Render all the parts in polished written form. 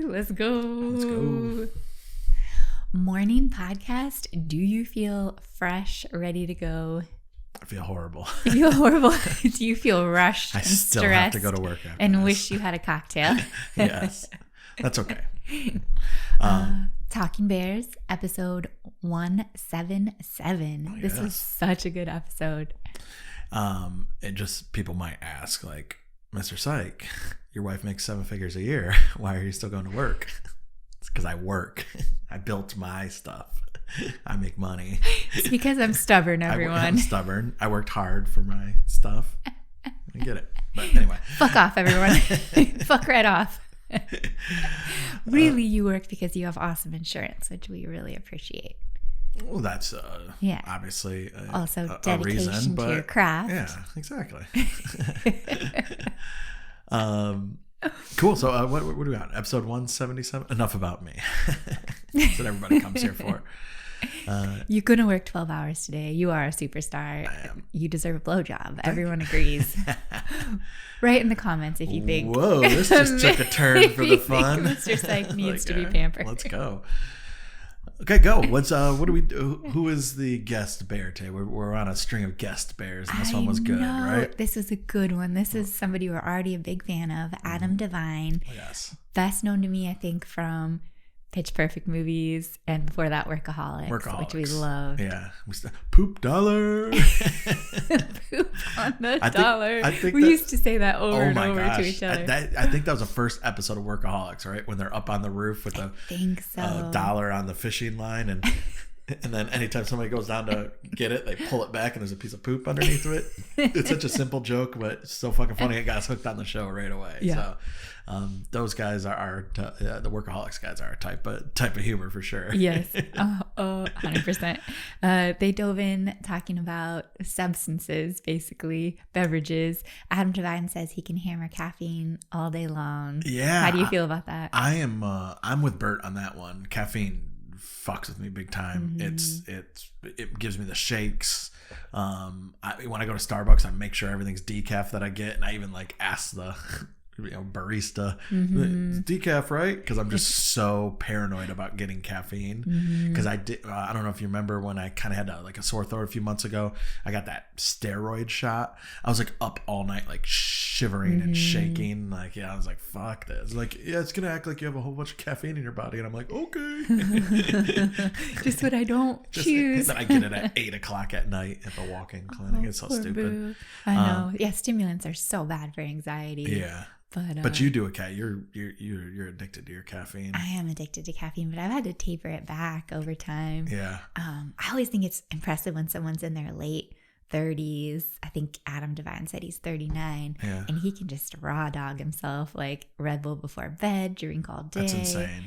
Let's go. Let's go. Morning podcast. Do you feel fresh, ready to go? I feel horrible. You feel horrible? Do you feel rushed I and still stressed have to go to work after and this. wish you had a cocktail? Yes. That's okay. Talking Bears, episode 177. Oh, This yes. was such a good episode. And just people might ask, like, Mr. Syke, your wife makes 7 figures a year. Why are you still going to work? It's because I work. I built my stuff. I make money. It's because I'm stubborn, everyone. I'm stubborn. I worked hard for my stuff. I get it. But anyway. Fuck off, everyone. Fuck right off. Really, you work because you have awesome insurance, which we really appreciate. Well, that's obviously Also a dedication reason, to but your craft. Yeah, exactly. Cool. So what do we got? Episode 177. Enough about me. That's what everybody comes here for. You're going to work 12 hours today. You are a superstar. I am. You deserve a blowjob. Everyone agrees. Write in the comments if you think. Whoa, this just took a turn for the fun. Mr. Syke needs to be Okay, pampered. Let's go. Okay, go. What do we do? Who is the guest bear today? We're on a string of guest bears, and this one was good, right? This was a good one. This is somebody we're already a big fan of, Adam Devine. Yes. Best known to me, I think, from Pitch Perfect movies, and before that, Workaholics, which we love. Yeah. Poop dollar. Poop on the dollar. I think we that- used to say that over and my over gosh. to each other. I think that was the first episode of Workaholics, right? When they're up on the roof with I think so. a dollar on the fishing line, and then anytime somebody goes down to get it, they pull it back and there's a piece of poop underneath of it. It's such a simple joke, but it's so fucking funny. It got us hooked on the show right away. Yeah. So those guys are the Workaholics guys are a type of humor for sure. Yes. 100%. They dove in talking about substances, basically beverages. Adam Devine says he can hammer caffeine all day long. Yeah. How do you feel about that? I'm with Bert on that one. Caffeine fucks with me big time. Mm-hmm. It gives me the shakes. When I go to Starbucks, I make sure everything's decaf that I get, and I even like ask the barista, decaf, right? Because I'm just so paranoid about getting caffeine. Because I don't know if you remember when I kind of had a sore throat a few months ago. I got that steroid shot. I was like up all night, like shivering and shaking. Like, I was like, fuck this. Like, yeah, it's gonna act like you have a whole bunch of caffeine in your body, and I'm like, okay. Just what I don't choose. Then I get it at 8:00 at night at the walk-in clinic. It's so Poor stupid. boo. I know. Yeah, stimulants are so bad for anxiety. Yeah. But you do it, Kat. You're addicted to your caffeine. I am addicted to caffeine, but I've had to taper it back over time. Yeah. I always think it's impressive when someone's in their late 30s. I think Adam Devine said he's 39, Yeah. and he can just raw dog himself, like Red Bull before bed, drink all day. That's insane.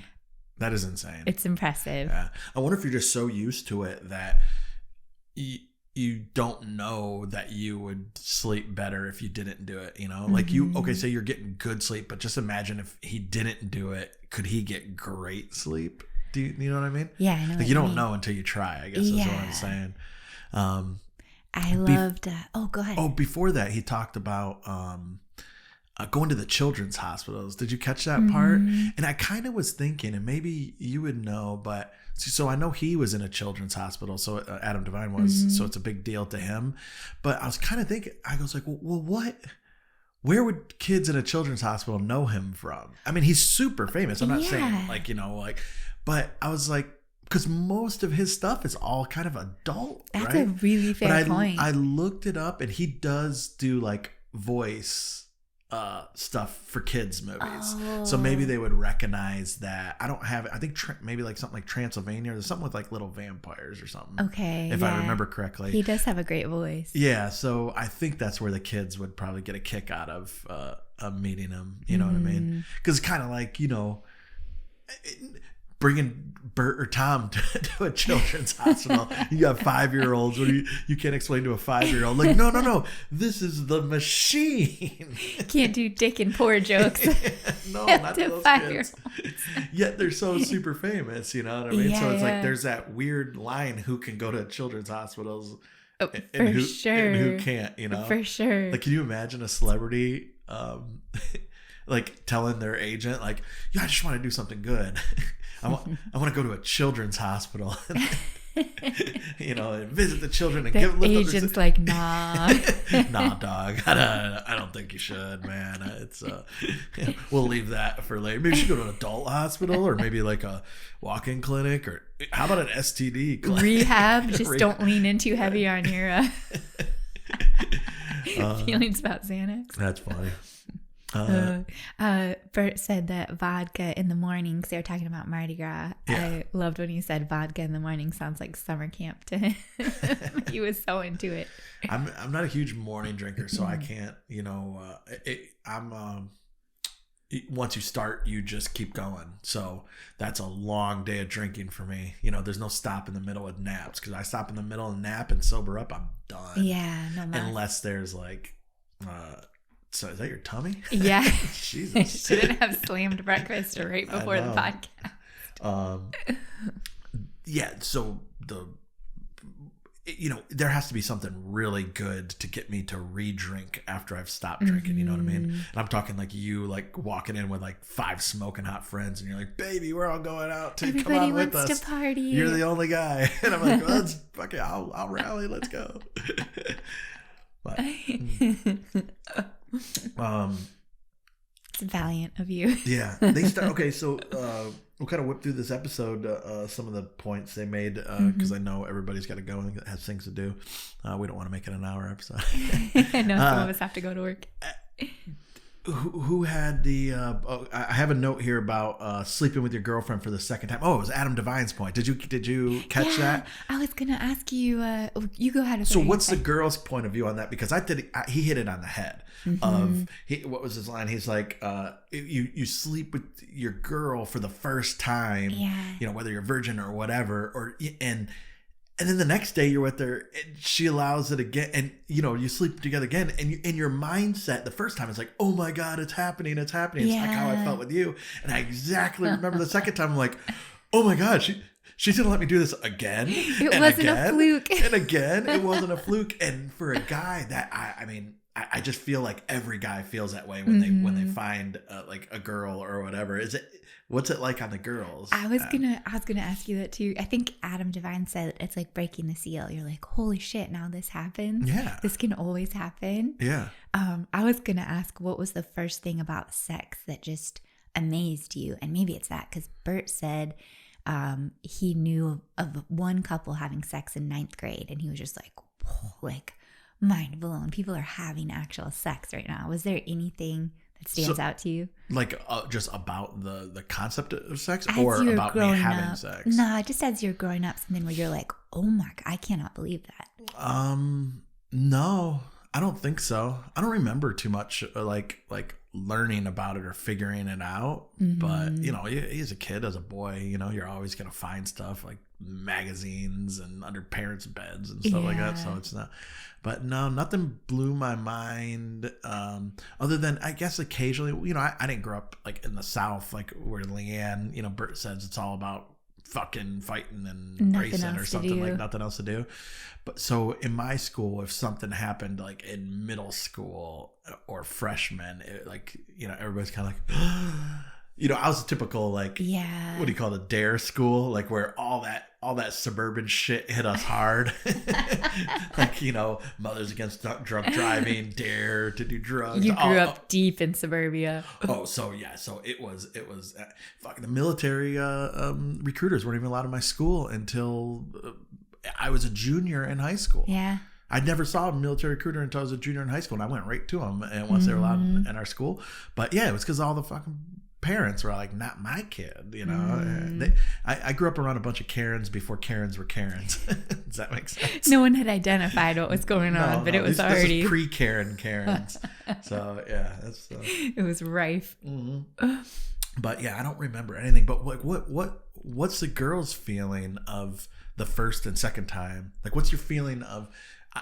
That is insane. It's impressive. Yeah. I wonder if you're just so used to it that you don't know that you would sleep better if you didn't do it, like say you're getting good sleep, but just imagine if he didn't do it, could he get great sleep? Do you know what I mean? Yeah, I know. Like you don't know until you try, I guess is what I'm saying. I loved go ahead. Oh, before that he talked about going to the children's hospitals. Did you catch that part? And I kind of was thinking, and maybe you would know, but so I know he was in a children's hospital. So Adam Devine was, so it's a big deal to him. But I was kind of thinking, I was like, well, where would kids in a children's hospital know him from? I mean, he's super famous. I'm not saying but I was like, because most of his stuff is all kind of adult. That's right? a really fair point. I looked it up, and he does do like voice stuff for kids movies. So maybe they would recognize that. I don't have it. I think maybe like something like Transylvania, or something with like little vampires or something. Okay. If I remember correctly. He does have a great voice. Yeah. So I think that's where the kids would probably get a kick out of meeting him. You know what I mean? Because kind of like, bringing Bert or Tom to a children's hospital. You got 5-year-olds. What you can't explain to a 5-year-old. Like, no. This is the machine. Can't do dick and poor jokes. No, not to those 5-year-olds. kids. Yet they're so super famous. You know what I mean? Yeah, so it's like there's that weird line: who can go to children's hospitals and For sure. and who can't. For sure. Like, can you imagine a celebrity? like telling their agent, like, yeah, I just want to do something good. I want to go to a children's hospital, and visit the children and the agent's like, nah. Nah, dog. I don't think you should, man. It's we'll leave that for later. Maybe you should go to an adult hospital, or maybe like a walk-in clinic, or how about an STD clinic? Rehab. Just don't lean in too heavy on your feelings about Xanax. That's funny. Bert said that vodka in the morning, because they were talking about Mardi Gras. Yeah. I loved when he said vodka in the morning sounds like summer camp to him. He was so into it. I'm not a huge morning drinker, so I can't, once you start, you just keep going. So that's a long day of drinking for me. There's no stop in the middle of naps, because I stop in the middle and nap and sober up, I'm done. Yeah, no matter. Unless there's like, so is that your tummy? Yeah. Jesus. Shouldn't have slammed breakfast right before the podcast. Yeah. So there has to be something really good to get me to re-drink after I've stopped drinking. You know what I mean? And I'm talking like you, like walking in with like 5 smoking hot friends, and you're like, "Baby, we're all going out to Everybody come out with wants us. to party. You're the only guy." And I'm like, "Well, let's fuck it. I'll rally. Let's go." But, it's valiant of you. Yeah, they start. Okay, so we'll kind of whip through this episode. Some of the points they made, because I know everybody's got to go and has things to do. We don't want to make it an hour episode. I know some of us have to go to work. Who had the? I have a note here about sleeping with your girlfriend for the second time. Oh, it was Adam Devine's point. Did you catch that? I was gonna ask you. You go ahead. So what's the girl's point of view on that? Because he hit it on the head. What was his line? He's like, you sleep with your girl for the first time. Yeah. Whether you're a virgin or whatever, and then the next day you're with her, and she allows it again, and you sleep together again, and in your mindset, the first time it's like, oh my God, it's happening. It's like how I felt with you, and I exactly remember the second time. I'm like, oh my God, she's gonna let me do this again. It wasn't a fluke, and again, it wasn't a fluke. And for a guy, that I just feel like every guy feels that way when they find like a girl or whatever. What's it like on the girls? I was gonna ask you that too. I think Adam Devine said it's like breaking the seal. You're like, holy shit, now this happens. Yeah, this can always happen. Yeah. I was gonna ask, what was the first thing about sex that just amazed you? And maybe it's that, because Bert said he knew of one couple having sex in 9th grade, and he was just like, whoa, like mind blown. People are having actual sex right now. Was there anything that stands out to you? Like just about the concept of sex, or about me having sex? No, just as you're growing up, something where you're like, oh my God, I cannot believe that. No, I don't think so. I don't remember too much like learning about it or figuring it out. But as a kid, as a boy, you're always gonna find stuff like magazines and under parents' beds and stuff like that. So it's not. But no, nothing blew my mind, other than I guess occasionally, I didn't grow up like in the South, like where Leanne, Bert says it's all about fucking fighting and racing or something, like nothing else to do. But so in my school, if something happened like in middle school or freshman, everybody's kind of like, I was a typical like, what do you call it, dare school, like where all that suburban shit hit us hard. Like, Mothers Against Drunk Driving, dare to do drugs. You grew up deep in suburbia. Oh, so yeah. So it was fucking the military recruiters weren't even allowed in my school until I was a junior in high school. Yeah. I never saw a military recruiter until I was a junior in high school, and I went right to them. And once they were allowed in our school, but yeah, it was because all the fucking parents were like, not my kid, I grew up around a bunch of Karens before Karens were Karens. Does that make sense? No one had identified what was going on, but it was already this is pre-Karen Karens. So yeah, that's it was rife. But yeah, I don't remember anything. But like, what's the girl's feeling of the first and second time? Like, what's your feeling of?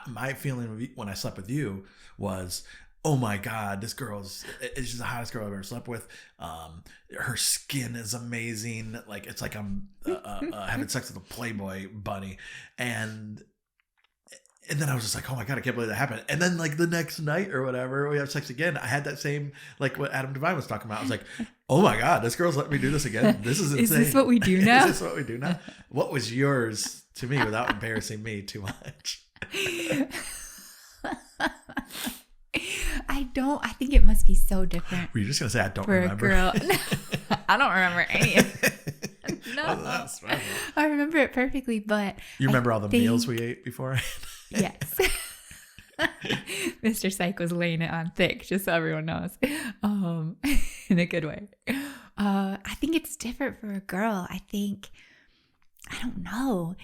My feeling when I slept with you was, oh my God, this girl's the hottest girl I've ever slept with. Her skin is amazing. Like, it's like I'm having sex with a Playboy bunny. And And then I was just like, oh my God, I can't believe that happened. And then like the next night or whatever, we have sex again. I had that same, like what Adam Devine was talking about. I was like, oh my God, this girl's letting me do this again. This is insane. Is this what we do now? Is this what we do now? What was yours to me without embarrassing me too much? I think it must be so different. Were you just going to say, I don't for remember? A girl. I don't remember any of it. No. Oh, that's special. I remember it perfectly, but you remember all the meals we ate before? Yes. Mr. Syke was laying it on thick, just so everyone knows, in a good way. I think it's different for a girl. I don't know.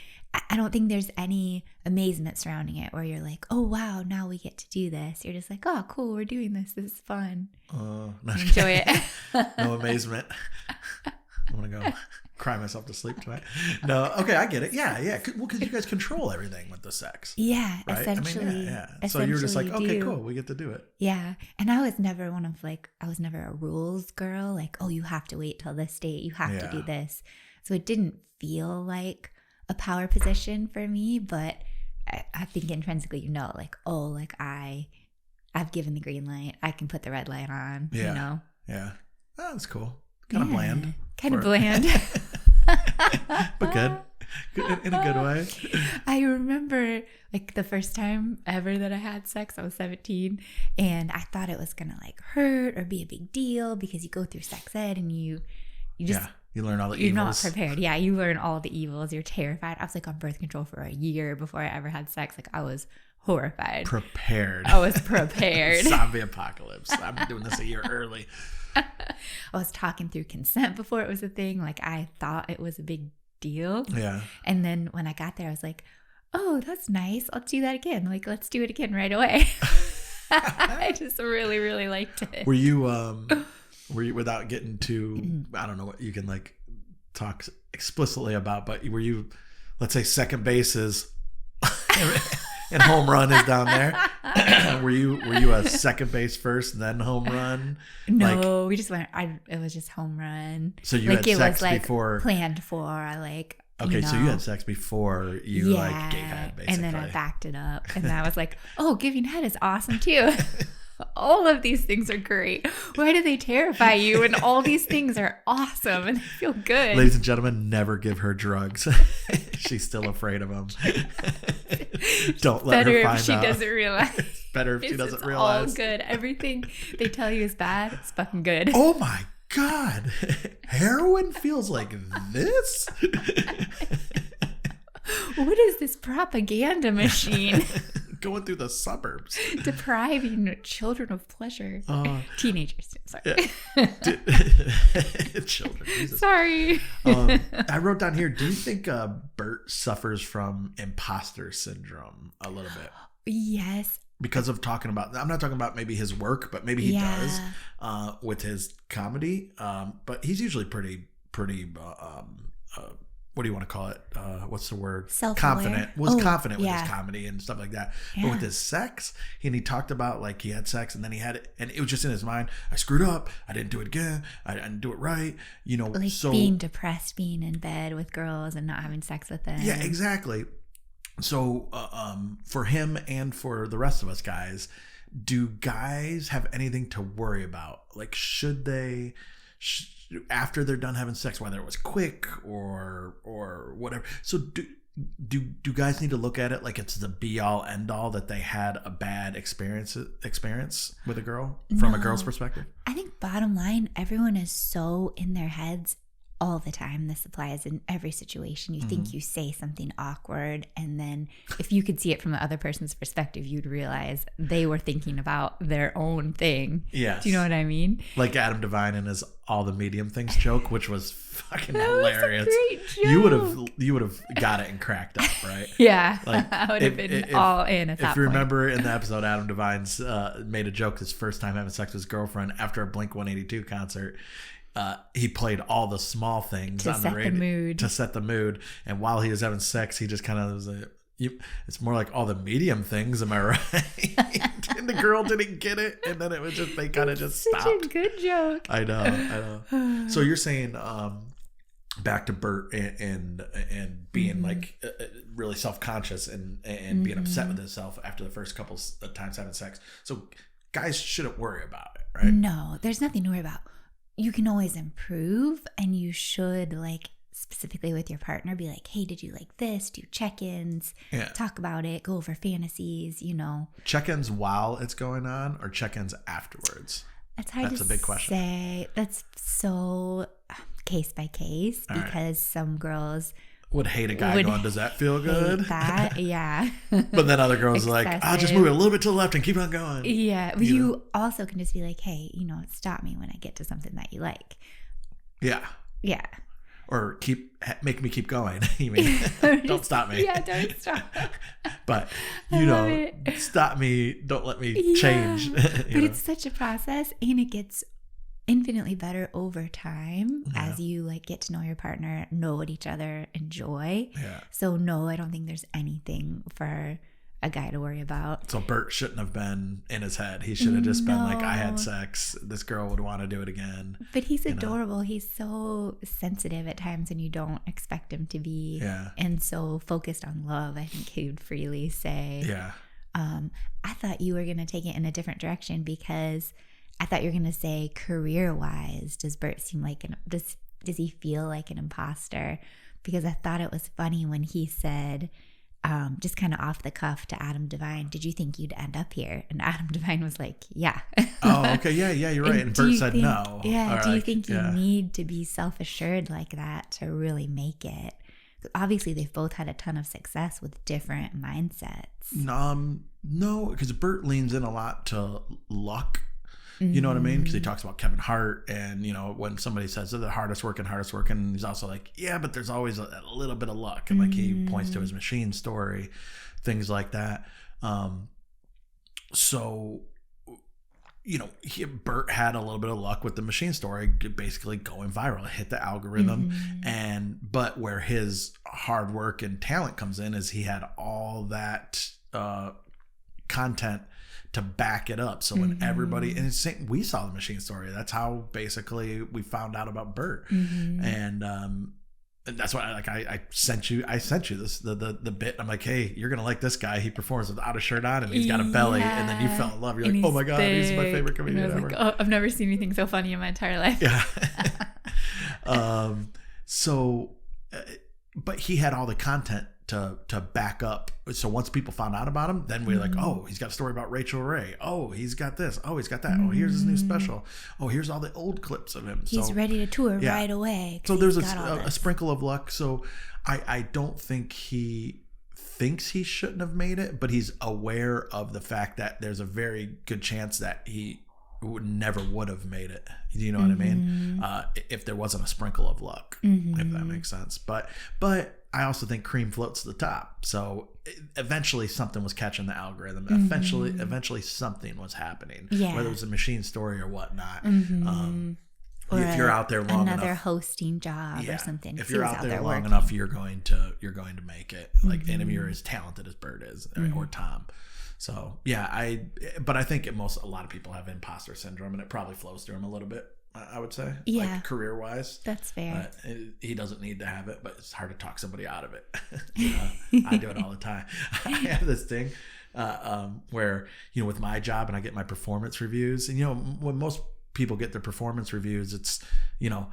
I don't think there's any amazement surrounding it where you're like, oh, wow, now we get to do this. You're just like, oh, cool, we're doing this. This is fun. Enjoy it. No amazement. I'm going to go cry myself to sleep tonight. No, okay, I get it. Yeah. Well, because you guys control everything with the sex. Yeah, right? essentially. Yeah. So you're just like, okay, cool, we get to do it. Yeah. And I was never I was never a rules girl. Like, oh, you have to wait till this date. You have to do this. So it didn't feel like a power position for me, but I think intrinsically, like, oh, like I've given the green light. I can put the red light on, Yeah. Oh, that's cool. Kind of bland. Kind of bland. But good. In a good way. I remember like the first time ever that I had sex, I was 17, and I thought it was going to like hurt or be a big deal because you go through sex ed and you just... Yeah. You learn all the evils. You're not prepared. Yeah, you learn all the evils. You're terrified. I was like on birth control for a year before I ever had sex. Like I was horrified. Prepared. I was prepared. Zombie apocalypse. I'm doing this a year early. I was talking through consent before it was a thing. Like I thought it was a big deal. Yeah. And then when I got there, I was like, oh, that's nice. I'll do that again. Like, let's do it again right away. I just really, really liked it. Were you, without getting too, I don't know what you can like talk explicitly about, but were you, let's say second base is and home run is down there. Were you a second base first, then home run? No, we just went, it was just home run. So you had sex before? Planned for, Okay, so you had sex before you like gave head, basically. And then I backed it up. And I was like, oh, giving head is awesome too. All of these things are great. Why do they terrify you? And all these things are awesome and they feel good. Ladies and gentlemen, never give her drugs. She's still afraid of them. Don't let her find out. Better if she doesn't realize. Better if she doesn't realize. All good. Everything they tell you is bad. It's fucking good. Oh my God. Heroin feels like this? What is this propaganda machine? Going through the suburbs. Depriving children of pleasure. Teenagers. Sorry. Children. Jesus. Sorry. I wrote down here, do you think Bert suffers from imposter syndrome a little bit? Yes. Because of talking about, I'm not talking about maybe his work, but maybe he does with his comedy. But he's usually pretty what do you want to call it? What's the word? Self-aware. Confident with his comedy and stuff like that. Yeah. But with his sex, and he talked about like he had sex and then he had it, and it was just in his mind. I screwed up. I didn't do it again. I didn't do it right. Like being depressed, being in bed with girls and not having sex with them. Yeah, exactly. So for him and for the rest of us guys, do guys have anything to worry about? Like, should they? After they're done having sex, whether it was quick or whatever. So do guys need to look at it like it's the be all end all that they had a bad experience with a girl from a girl's perspective? I think bottom line, everyone is so in their heads all the time. This applies in every situation. You think you say something awkward, and then if you could see it from the other person's perspective, you'd realize they were thinking about their own thing. Yes. Do you know what I mean? Like Adam Devine and his all the medium things joke, which was fucking hilarious. Was a great joke. You would have got it and cracked up, right? Yeah. Like, I would have been all in at that point. If you remember in the episode, Adam Devine's made a joke his first time having sex with his girlfriend after a Blink-182 concert. He played all the small things on the radio to set the mood. And while he was having sex, he just kind of was like, it's more like all the medium things. Am I right? And the girl didn't get it. And then it was just, they kind of just stopped. Such a good joke. I know. So you're saying, back to Bert and being like really self-conscious and being upset with himself after the first couple of times having sex. So guys shouldn't worry about it, right? No, there's nothing to worry about. You can always improve, and you should, like, specifically with your partner, be like, hey, did you like this? Do check-ins, talk about it, go over fantasies, you know. Check-ins while it's going on or check-ins afterwards? That's a big question. Say. That's so case by case, because some girls would hate a guy going, does that feel good? That, yeah. But then other girls are like, I'll just move it a little bit to the left and keep on going. Yeah. But you also can just be like, hey, you know, stop me when I get to something that you like. Yeah. Yeah. Or make me keep going. You mean, don't stop me. Yeah, don't stop. But, you know, stop me. Don't let me change. But it's such a process, and it gets infinitely better over time as you like get to know your partner, know what each other enjoy. Yeah. So no, I don't think there's anything for a guy to worry about. So Bert shouldn't have been in his head. He should have just been like, I had sex. This girl would want to do it again. But he's adorable. He's so sensitive at times, and you don't expect him to be. Yeah. And so focused on love, I think he would freely say. Yeah. I thought you were going to take it in a different direction, because I thought you were going to say career-wise, does Bert seem like does he feel like an imposter? Because I thought it was funny when he said, just kind of off the cuff to Adam Devine, did you think you'd end up here? And Adam Devine was like, yeah. Oh, okay. Yeah, you're right. And Bert said no. Yeah. Do you think you need to be self-assured like that to really make it? Obviously, they've both had a ton of success with different mindsets. No, because Bert leans in a lot to luck. You know what I mean? Because he talks about Kevin Hart, and, you know, when somebody says they're the hardest working, he's also like, yeah, but there's always a little bit of luck. And like he points to his machine story, things like that. So, you know, Bert had a little bit of luck with the machine story, basically going viral, hit the algorithm. But where his hard work and talent comes in is he had all that content to back it up. So when everybody, and it's same, we saw the machine story. That's how basically we found out about Bert. And that's why I sent you this, the bit. I'm like, hey, you're going to like this guy. He performs without a shirt on and he's got a belly. And then you fell in love. You're like, oh my God, he's my favorite comedian ever. Like, oh, I've never seen anything so funny in my entire life. Yeah. But he had all the content to back up. So once people found out about him, then we're like, oh, he's got a story about Rachel Ray. Oh, he's got this. Oh, he's got that. Oh, here's his new special. Oh, here's all the old clips of him. He's ready to tour right away. So there's a sprinkle of luck. So I don't think he thinks he shouldn't have made it, but he's aware of the fact that there's a very good chance that he never would have made it. You know what I mean? If there wasn't a sprinkle of luck, if that makes sense. But I also think cream floats to the top. So eventually something was catching the algorithm. Eventually something was happening, whether it was a machine story or whatnot. Or if you're out there long enough, another hosting job or something. If you're out there long enough, you're going to make it. Like, and if you're as talented as Bert is, or Tom. So but I think a lot of people have imposter syndrome, and it probably flows through him a little bit, I would say. Yeah. Like career wise. That's fair. He doesn't need to have it, but it's hard to talk somebody out of it. I do it all the time. I have this thing where, you know, with my job, and I get my performance reviews, and, you know, when most people get their performance reviews, it's, you know,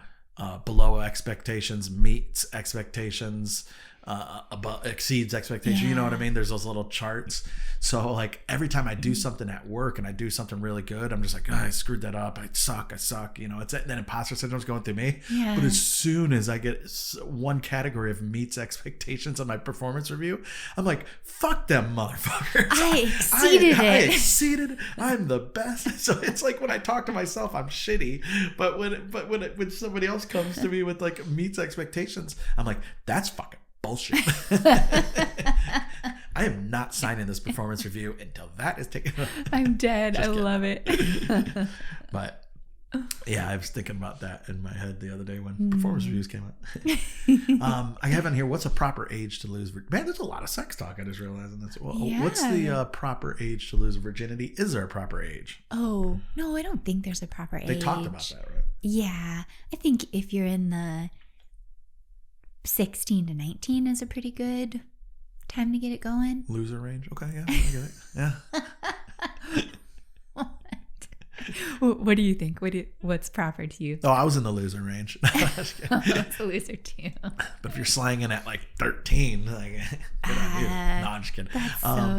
below expectations, meets expectations, above exceeds expectation. You know what I mean? There's those little charts. So like every time I do something at work and I do something really good, I'm just like, oh, I screwed that up. I suck. You know, it's then imposter syndrome's going through me. Yeah. But as soon as I get one category of meets expectations on my performance review, I'm like, fuck them motherfuckers. I exceeded. I'm the best. So it's like when I talk to myself, I'm shitty. But when somebody else comes to me with like meets expectations, I'm like, that's fucking bullshit. I am not signing this performance review until that is taken. I'm dead. I love it. But yeah, I was thinking about that in my head the other day when performance reviews came out. I have in here, what's a proper age to lose? Man, there's a lot of sex talk. I just realized. What's the proper age to lose virginity? Is there a proper age? Oh, no, I don't think there's a proper age. They talked about that, right? Yeah. I think if you're in the 16 to 19 is a pretty good time to get it going. Loser range. Okay, yeah, I get it. Yeah. What do you think? What's proper to you? Oh, I was in the loser range. That's a loser too. But if you're slanging at like 13, like, good on you. No, I'm just kidding.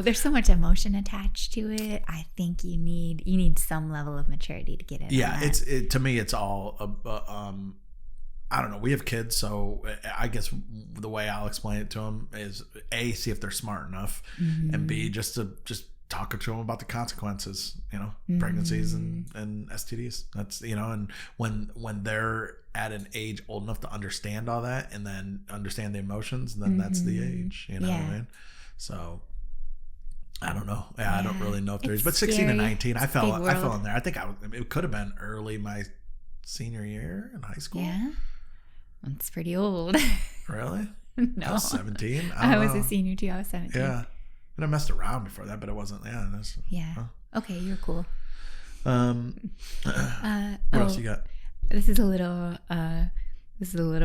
There's so much emotion attached to it. I think you need some level of maturity to get it. Yeah, to me, it's all. I don't know. We have kids, so I guess the way I'll explain it to them is A, see if they're smart enough, and B, just talk to them about the consequences, pregnancies and STDs. That's, and when they're at an age old enough to understand all that and then understand the emotions, then that's the age, what I mean? So I don't know. Yeah, I don't really know if there's, but 16 to 19, I fell in there. I think it could have been early my senior year in high school. Yeah. It's pretty old. Really? No. I was 17. I was a senior too. I was 17. Yeah. And I messed around before that, but it wasn't. Yeah. Okay, you're cool. What else you got? This is a little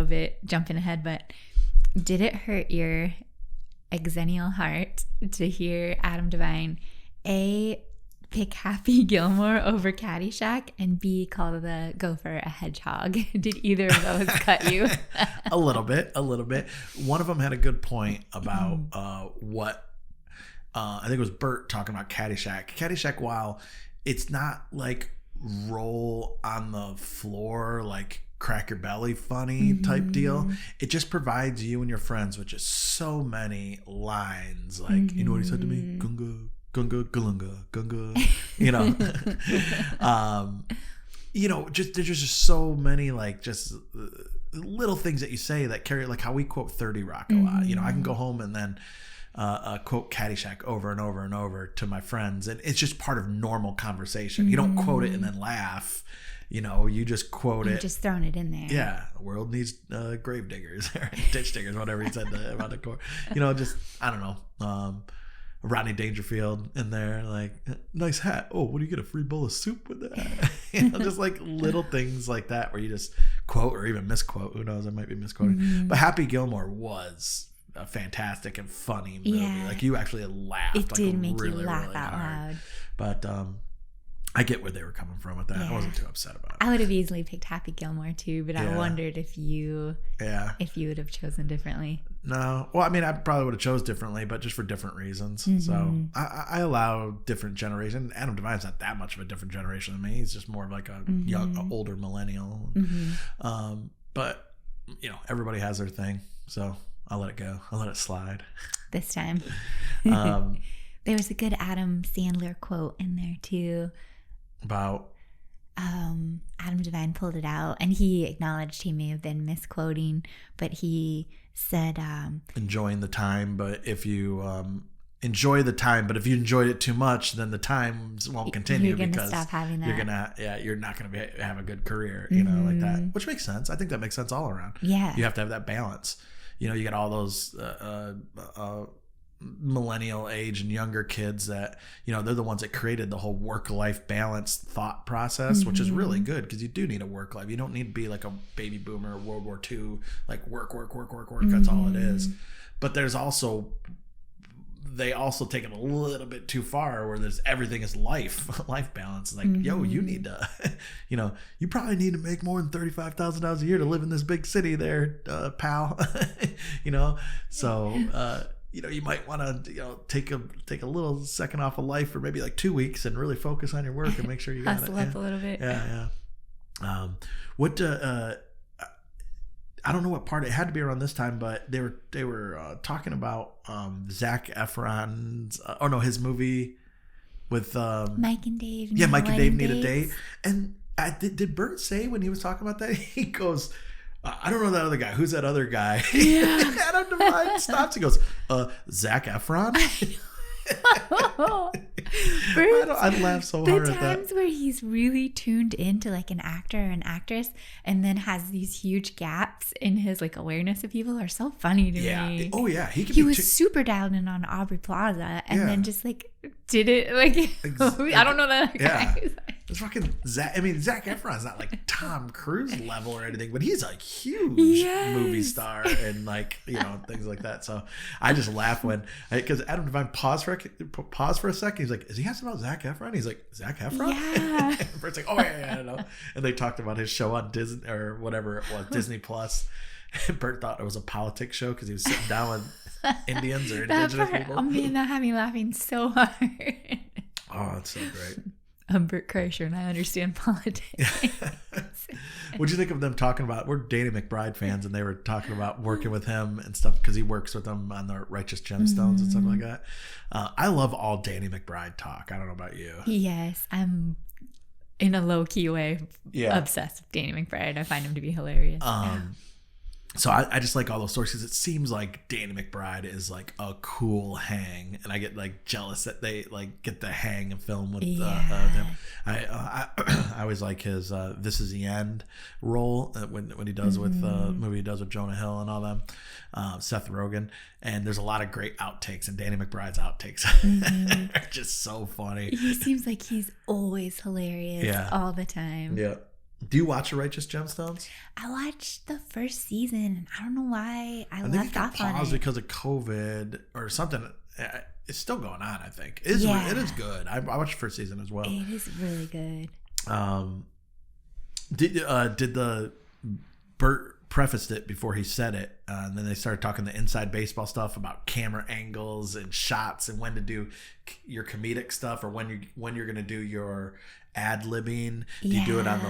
bit jumping ahead, but did it hurt your exennial heart to hear Adam Devine pick Happy Gilmore over Caddyshack and B, call the gopher a hedgehog? Did either of those cut you? A little bit. One of them had a good point about what I think it was Bert talking about Caddyshack. Caddyshack, while it's not like roll on the floor like crack your belly funny type deal, it just provides you and your friends with just so many lines like, you know what he said to me? Gunga, gunga, galunga, gunga, just there's just so many like just little things that you say that carry, like how we quote 30 Rock a lot. I can go home and then quote Caddyshack over and over and over to my friends, and it's just part of normal conversation. You don't quote it and then laugh. You just quote it. Just throwing it in there. Yeah, the world needs grave diggers, ditch diggers, whatever he said about the core. Just I don't know. Rodney Dangerfield in there, like, nice hat. Oh, what do you get, a free bowl of soup with that? Just like little things like that where you just quote or even misquote. Who knows? I might be misquoting. But Happy Gilmore was a fantastic and funny movie. Yeah. Like you actually laughed. It did make really, you laugh really out hard. loud. But I get where they were coming from with that. Yeah. I wasn't too upset about it. I would have easily picked Happy Gilmore too, but I wondered if you would have chosen differently. No. Well, I mean, I probably would have chose differently, but just for different reasons. So I allow different generation. Adam Devine's not that much of a different generation than me. He's just more of like a young, older millennial. But, everybody has their thing. So I'll let it go. I'll let it slide. This time. There was a good Adam Sandler quote in there too. About? Adam Devine pulled it out and he acknowledged he may have been misquoting, but he said enjoying the time, but if you enjoy the time, but if you enjoyed it too much, then the times won't continue. You're gonna because stop having that. you're not gonna have a good career, like that, which makes sense. I think that makes sense all around. Yeah, you have to have that balance. You got all those millennial age and younger kids that they're the ones that created the whole work-life balance thought process, which is really good because you do need a work life. You don't need to be like a baby boomer or World War II, like work. That's all it is. But there's also, they also take it a little bit too far where there's everything is life balance. Like, yo, you need to, you probably need to make more than $35,000 a year to live in this big city there, pal. So, you might want to, take a little second off of life for maybe like 2 weeks and really focus on your work and make sure you got hustle up a little bit. Yeah. I don't know what part it had to be around this time, but they were talking about Zac Efron's his movie with Mike and Dave. Yeah, Mike and Dave Need a Date. And did Bert say when he was talking about that, he goes, I don't know that other guy. Who's that other guy? Yeah. Adam Devine stops. He goes, Zac Efron? I laugh so hard at that. The times where he's really tuned into like an actor or an actress and then has these huge gaps in his like awareness of people are so funny to me. Oh yeah. He was super dialed in on Aubrey Plaza and then just like did it like I don't know that other guy. It's fucking Zac. I mean, Zac Efron's not like Tom Cruise level or anything, but he's a huge movie star and like, you know, things like that. So I just laugh when, because Adam Devine paused for a second. He's like, is he asking about Zac Efron? He's like, Zac Efron? Yeah. And Bert's like, oh yeah, I don't know. And they talked about his show on Disney or whatever it was, Disney Plus. And Bert thought it was a politics show because he was sitting down with Indians or indigenous people. Oh man, that had me laughing so hard. Oh, it's so great. I'm Bert Kreischer and I understand politics. What'd you think of them talking about, we're Danny McBride fans, and they were talking about working with him and stuff because he works with them on the Righteous Gemstones and stuff like that. I love all Danny McBride talk. I don't know about you. Yes, I'm in a low-key way obsessed with Danny McBride. I find him to be hilarious. So I just like all those stories because it seems like Danny McBride is like a cool hang, and I get like jealous that they like get to hang and film with them. I always like his "This Is the End" role when he does with movie he does with Jonah Hill and all them, Seth Rogen, and there's a lot of great outtakes, and Danny McBride's outtakes are just so funny. He seems like he's always hilarious all the time. Yeah. Do you watch The Righteous Gemstones? I watched the first season. I don't know why I think left off on it. Because of COVID or something. It's still going on, I think. It is good. I watched the first season as well. It is really good. Did the Bert prefaced it before he said it, and then they started talking the inside baseball stuff about camera angles and shots and when to do your comedic stuff or when you're going to do your ad-libbing. Do you do it on the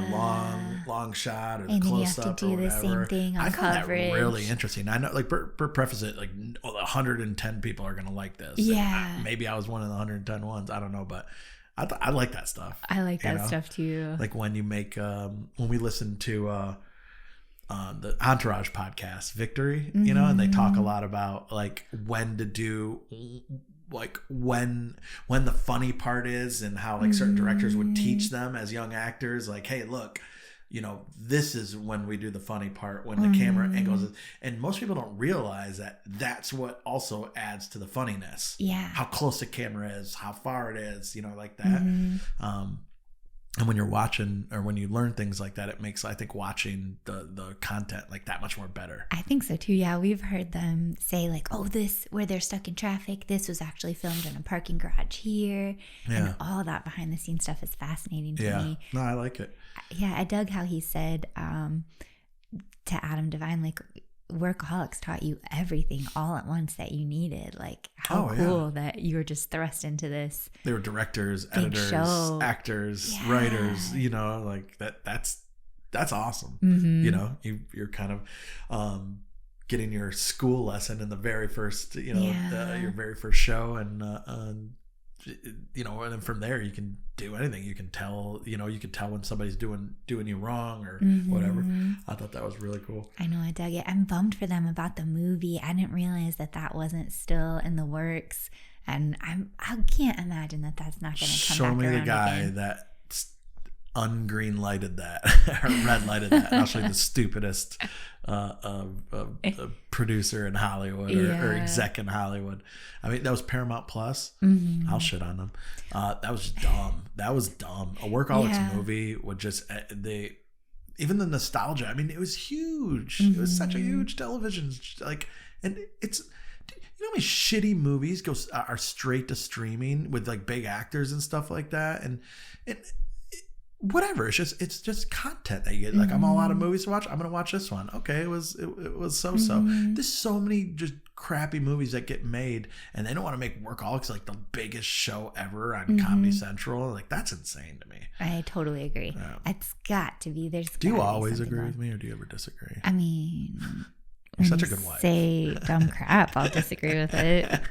long shot or the close up or whatever? And then you have to do the same thing on coverage. I found that really interesting. I know, like Bert prefaced it like 110 people are going to like this. Yeah. Maybe I was one of the 110 ones. I don't know, but I like that stuff. I like that stuff too. Like when you make when we listen to the Entourage podcast, Victory, you know, and they talk a lot about like when to do, like when the funny part is, and how like certain directors would teach them as young actors, like, hey, look, you know, this is when we do the funny part, when the camera angles, and most people don't realize that that's what also adds to the funniness. Yeah, how close the camera is, how far it is, you know, like that. And when you're watching or when you learn things like that, it makes, I think, watching the content like that much more better. I think so too. Yeah, we've heard them say like, oh, this, where they're stuck in traffic, this was actually filmed in a parking garage here. Yeah. And all that behind the scenes stuff is fascinating to me. No, I like it. Yeah, I dug how he said to Adam Devine, like, workaholics taught you everything all at once that you needed. Like, how cool that you were just thrust into this. They were directors, editors, actors, writers, you know, like that's awesome. You know, you're kind of getting your school lesson in the very first, you know, your very first show, and you know, and then from there you can do anything. You can tell, you know, when somebody's doing you wrong or whatever. I thought that was really cool. I know, I dug it. I'm bummed for them about the movie. I didn't realize that wasn't still in the works, and I can't imagine that's not going to come back around. Show me the guy again that ungreen lighted that or red lighted that. And I'll show you the stupidest producer in Hollywood or exec in Hollywood. I mean, that was Paramount Plus. I'll shit on them. That was dumb. That was dumb. A Workaholics movie would just even the nostalgia. I mean, it was huge. It was such a huge television, like, and it's, you know how many shitty movies are straight to streaming with like big actors and stuff like that, and whatever. It's just content that you get. Like, I'm all out of movies to watch. I'm gonna watch this one. Okay, it was so. There's so many just crappy movies that get made, and they don't want to make Workaholics like the biggest show ever on Comedy Central. Like, that's insane to me. I totally agree. It's got to be. Do you always agree with me, or do you ever disagree? I mean, you're such a good wife. Say dumb crap, I'll disagree with it.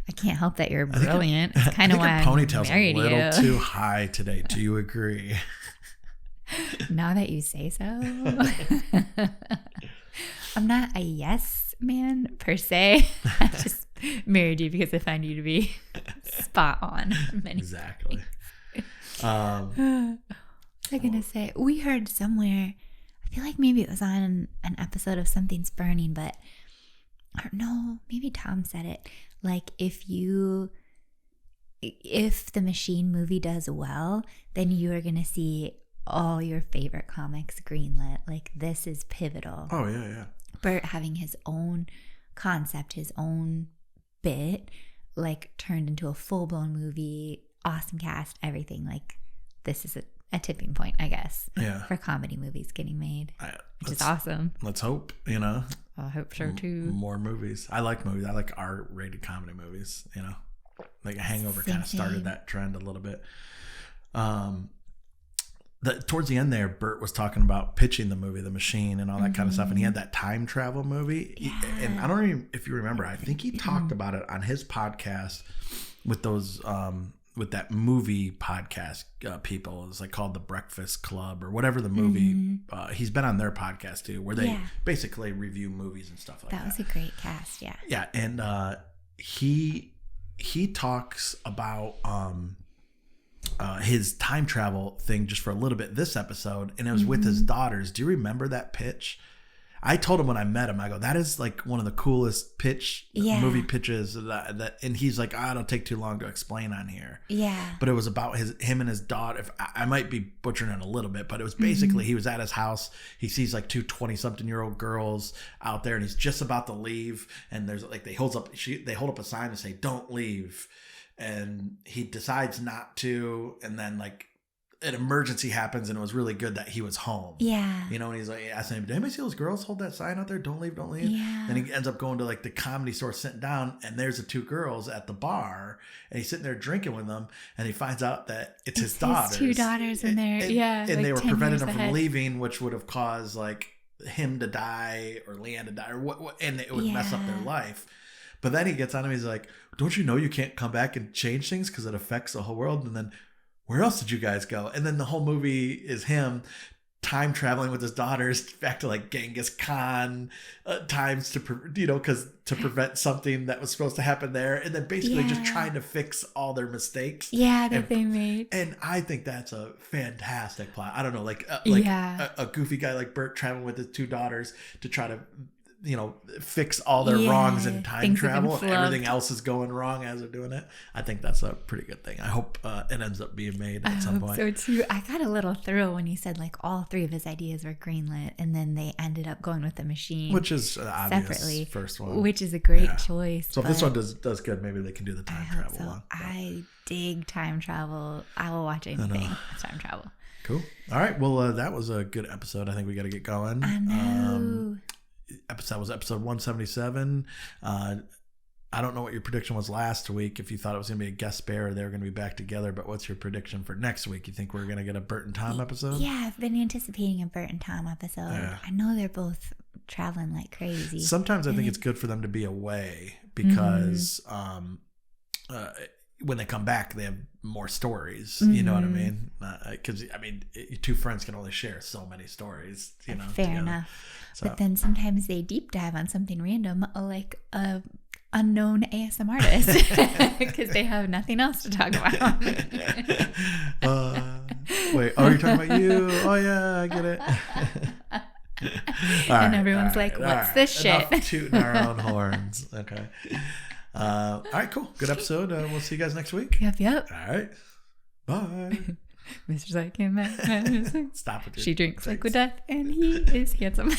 I can't help that you're brilliant. It's kind of why I'm married to you. Ponytail's a little too high today. Do you agree? Now that you say so. I'm not a yes man per se. I just married you because I find you to be spot on. Exactly. What was I gonna say? We heard somewhere, I feel like maybe it was on an episode of Something's Burning, but or no, maybe Tom said it. Like, if you if the Machine movie does well, then you are going to see all your favorite comics greenlit. Like, this is pivotal. Oh, yeah. Bert having his own concept, his own bit, like, turned into a full-blown movie, awesome cast, everything. Like, this is a tipping point, I guess, for comedy movies getting made, which is awesome. Let's hope, you know. I hope so, too. More movies. I like movies. I like R-rated comedy movies, you know. Like a Hangover kind of started that trend a little bit. Towards the end there, Bert was talking about pitching the movie, The Machine, and all that kind of stuff. And he had that time travel movie. Yeah. And I don't know if you remember, I think he talked about it on his podcast with those, with that movie podcast people. It's like called The Breakfast Club or whatever the movie. He's been on their podcast too, where they basically review movies and stuff like that. That was a great cast, yeah. Yeah, and he talks about his time travel thing just for a little bit this episode, and it was with his daughters. Do you remember that pitch? I told him when I met him, I go, that is like one of the coolest movie pitches that, and he's like, it'll take too long to explain on here. Yeah. But it was about him and his daughter. If I might be butchering it a little bit, but it was basically he was at his house. He sees like two 20-something-year-old girls out there, and he's just about to leave. And there's like they hold up a sign to say, "Don't leave," and he decides not to, and then like an emergency happens, and it was really good that he was home. Yeah. You know, and he's like asking him, did anybody see those girls hold that sign out there? Don't leave, don't leave. Yeah. Then he ends up going to like the Comedy Store, sitting down, and there's the two girls at the bar, and he's sitting there drinking with them, and he finds out that it's his daughters. Two daughters in there. And like they were preventing him ahead from leaving, which would have caused like him to die or Leanne to die or what and it would mess up their life. But then he gets on him, he's like, don't you know you can't come back and change things because it affects the whole world? And then, where else did you guys go? And then the whole movie is him time traveling with his daughters back to like Genghis Khan times to prevent something that was supposed to happen there, and then basically just trying to fix all their mistakes. That they made. And I think that's a fantastic plot. I don't know, a goofy guy like Bert traveling with his two daughters to try to fix all their wrongs in time travel, and everything else is going wrong as they're doing it. I think that's a pretty good thing. I hope it ends up being made at some point. So too. I got a little thrill when he said like all three of his ideas were greenlit, and then they ended up going with The Machine, which is separately first one, which is a great choice. So if this one does good, maybe they can do the time travel one. I dig time travel. I will watch anything with time travel. Cool. All right. Well, that was a good episode. I think we got to get going. I know. That was episode 177. I don't know what your prediction was last week, if you thought it was going to be a guest spare or they were going to be back together, but what's your prediction for next week? You think we're going to get a Bert and Tom episode? Yeah, I've been anticipating a Bert and Tom episode. Yeah. I know they're both traveling like crazy. Sometimes I think it's good for them to be away because when they come back, they have more stories. You know what I mean? Because two friends can only share so many stories. Fair enough. So. But then sometimes they deep dive on something random, like a unknown ASM artist, because they have nothing else to talk about. Wait, you're talking about you? Oh yeah, I get it. And everyone's like, "What's this shit?" Enough tooting our own horns. Okay. All right, cool. Good episode. We'll see you guys next week. Yep. All right. Bye. Mr. Syke and Maddy. Stop it. She drinks liquid death, and he is handsome.